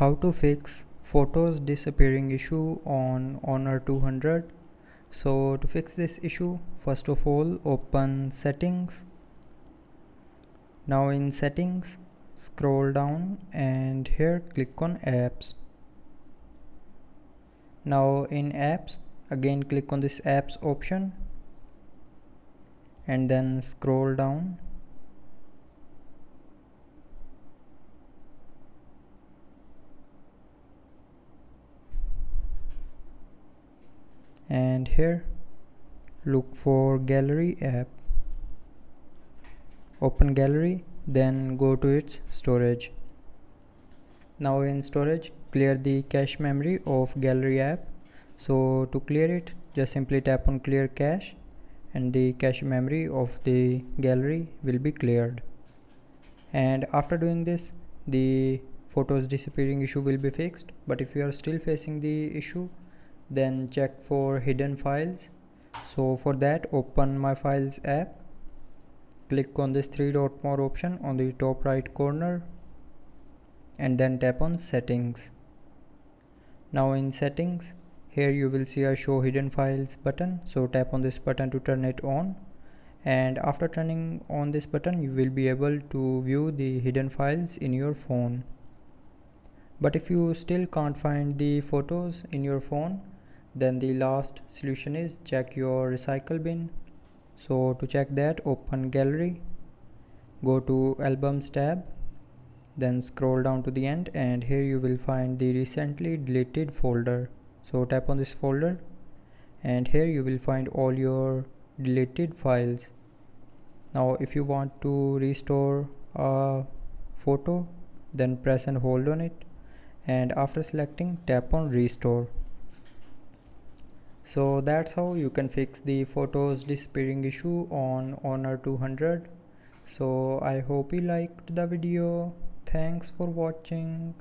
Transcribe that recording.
How to fix photos disappearing issue on Honor 200. So to fix this issue, first of all open settings. Now in settings, scroll down and here click on apps. Now in apps, again click on this apps option and then scroll down. And here look for gallery app. Open gallery, then go to its storage. Now in storage, clear the cache memory of gallery app. So to clear it, just simply tap on clear cache and the cache memory of the gallery will be cleared. And after doing this, the photos disappearing issue will be fixed. But if you are still facing the issue, then check for hidden files. So for that, open my files app, click on this three dot more option on the top right corner and then tap on settings. Now in settings, here you will see a show hidden files button, so tap on this button to turn it on, and after turning on this button you will be able to view the hidden files in your phone. But if you still can't find the photos in your phone, then the last solution is check your recycle bin. So to check that, open gallery, go to albums tab, then scroll down to the end and here you will find the recently deleted folder. So tap on this folder and here you will find all your deleted files. Now if you want to restore a photo, then press and hold on it, and after selecting, tap on restore. So that's how you can fix the photos disappearing issue on Honor 200. So I hope you liked the video. Thanks for watching.